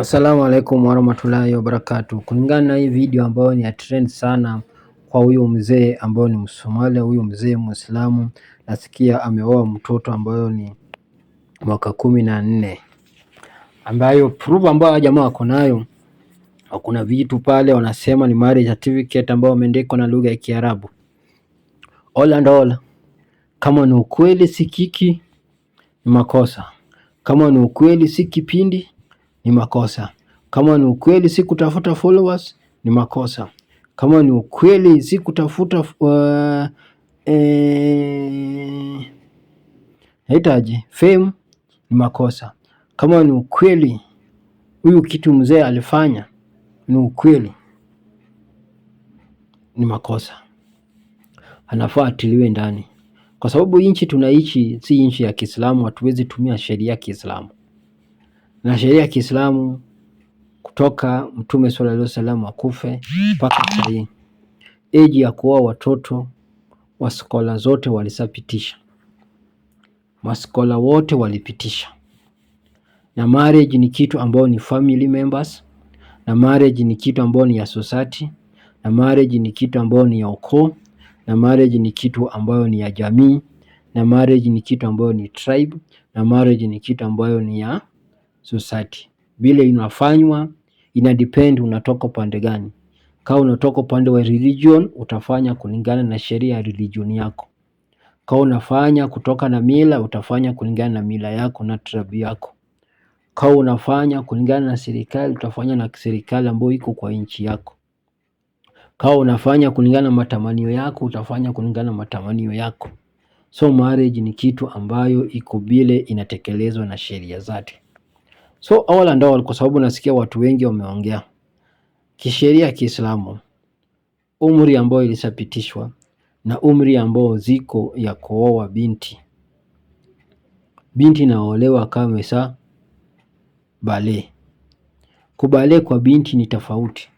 Assalamu alaikum warahmatullahi wabarakatuh. Kulingana na hii video ambayo ni ya trend sana kwa huyo mzee ambayo ni Msomalia, huyo mzee Muislamu, nasikia ameoa mtoto ambayo ni mwaka 14, ambayo proof ambayo jamaa wako nayo, hakuna vitu pale wanasema ni marriage certificate ambayo imeandikwa na lugha ya Kiarabu. All and all, kama ni ukweli si kiki ni makosa, kama ni ukweli si kipindi ni makosa, kama ni ukweli si kutafuta followers ni makosa, kama ni ukweli si kutafuta haitaje fame ni makosa, kama ni ukweli huyu kitu mzee alifanya ni ukweli ni makosa, anafaa atiliwe ndani, kwa sababu nchi tunaishi si nchi ya Kiislamu. Hatuwezi tumia sheria ya Kiislamu, na sheria ya Kiislamu kutoka Mtume sallallahu alaihi wasallam akufe mpaka sasa, age ya kuoa watoto waskola zote walisapitisha, maskola wote walipitisha. Na marriage ni kitu ambao ni family members, na marriage ni kitu ambao ni ya society, na marriage ni kitu ambao ni ya ukoo, na marriage ni kitu ambayo ni ya jamii, na marriage ni kitu ambayo ni tribe, na marriage ni kitu ambayo ni ya society. Vile inafanywa ina depend unatoka pande gani. Kama unatoka upande wa religion, utafanya kulingana na sheria ya religion yako. Kama unafanya kutoka na mila, utafanya kulingana na mila yako na tribe yako. Kama unafanya kulingana na serikali, utafanya na serikali ambayo iko kwa nchi yako. Kama unafanya kulingana na matamanio yako, utafanya kulingana na matamanio yako. So marriage ni kitu ambayo iko vile inatekelezwa na sheria zake. So all and all, kwa sababu nasikia watu wengi wameongea kisheria ya Kiislamu, umri ambao ilisapitishwa na umri ambao ziko ya kuoa binti naolewa kama saa bale. Kubale kwa binti ni tofauti.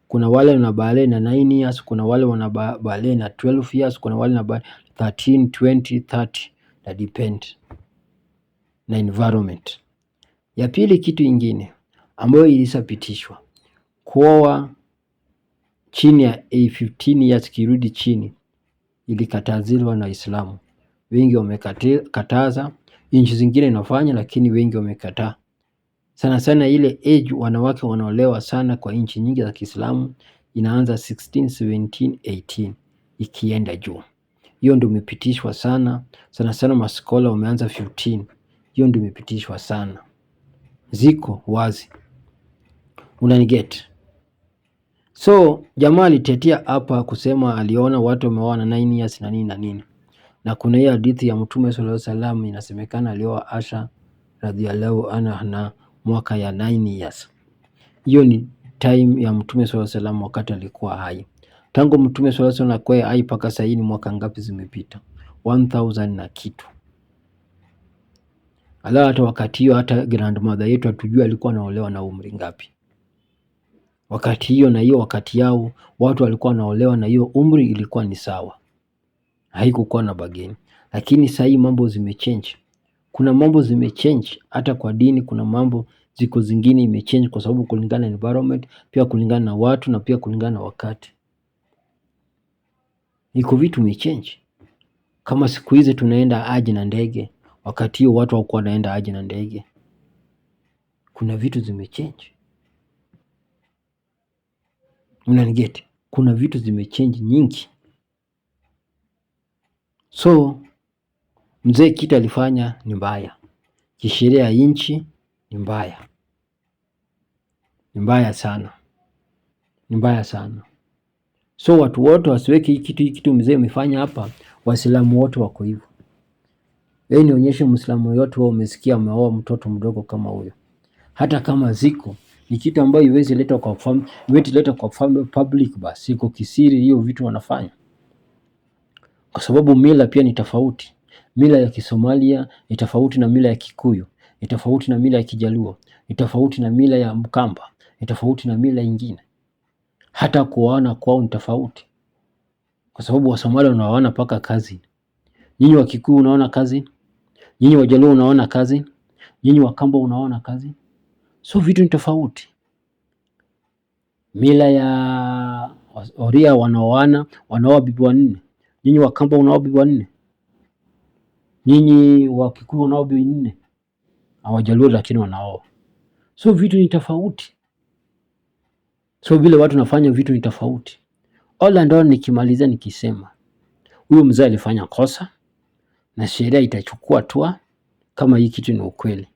Kuna wale wana bale na 9 years, kuna wale wana bale na 12 years, kuna wale na bale 13, 20, 30, na depend na environment. Ya pili, kitu ingine ambayo ilisapitishwa, kuoa chini ya 15 years kirudi chini, ilikatazwa na Uislamu. Wengi wamekataza, nchi zingine inafanya lakini wengi wamekataa. Sana sana ile age wanawake wanaolewa sana kwa nchi nyingi za Kiislamu inaanza 16, 17, 18 ikienda juu. Hiyo ndio imepitishwa sana. Sana sana maskola wameanza 15. Hiyo ndio imepitishwa sana. Ziko wazi. Unaniget? So jamaa alitetea hapa kusema aliona watu wameoa na 9 years na nini na nini. Na kuna hiyo hadithi ya Mtume sallallahu alaihi wasallam inasemekana alioa Aisha radhiallahu anha na mwaka ya 9 years. Hiyo ni time ya Mtume sallallahu alaihi wasallam wakati alikuwa hai. Tangu Mtume sallallahu alaihi wasallam akuwe hai mpaka sasa ni mwaka ngapi zimepita? 1000 na kitu. Ala, hata wakati hiyo hata grandmother yetu hatujui alikuwa anaolewa na umri ngapi. Wakati hiyo na hiyo wakati yao watu walikuwa wanaolewa na hiyo umri ilikuwa ni sawa. Haikukuwa na bageni. Lakini sasa hii mambo zimechange. Kuna mambo zimechange hata kwa dini, kuna mambo ziko zingine imechange kwa sababu kulingana na environment, pia kulingana na watu na pia kulingana na wakati. Iko vitu imechange. Kama siku hizi tunaenda haji na ndege, wakati hiyo watu hawakuwa wanaenda haji na ndege. Kuna vitu zimechange. Unanigeti? Kuna vitu zimechange nyingi. So mzee kitu alifanya ni mbaya. Kisheria ya nchi ni mbaya. Ni mbaya sana. Ni mbaya sana. So watu wote wasiweke hii kitu mzee amefanya hapa, Waislamu wote wako hivyo. Wewe nionyeshe Muislamu yote wao umesikia ameoa mtoto mdogo kama huyo. Hata kama ziko ni kitu ambayo iwezi leta kwa family public, basi iko kisiri hiyo vitu wanafanya. Kwa sababu mila pia ni tofauti. Mila ya Kisomalia ni tofauti na mila ya Kikuyu, ni tofauti na mila ya Kijaluo, ni tofauti na mila ya Mkamba, ni tofauti na mila nyingine. Hata kuoana kwao ni tofauti. Kwa sababu Wasomalia wanaoana paka kazi. Nyinyi wa Kikuyu unaona kazi, nyinyi wa Jaluo unaona kazi, nyinyi wa Kamba unaona kazi. So vitu ni tofauti. Mila ya Oria wanaoana, wanaoa bibi wanne. Nyinyi Wakamba unaoa bibi wanne. Nyinyi Wakikuyu unaoa bibi nne. Hawajaluo lakini wanaoa. So vitu ni tofauti. So vile watu nafanya vitu ni tofauti. All ndo nikimaliza nikisema huyu mzee alifanya kosa na sheria itachukua hatua kama hii kitu ni ukweli.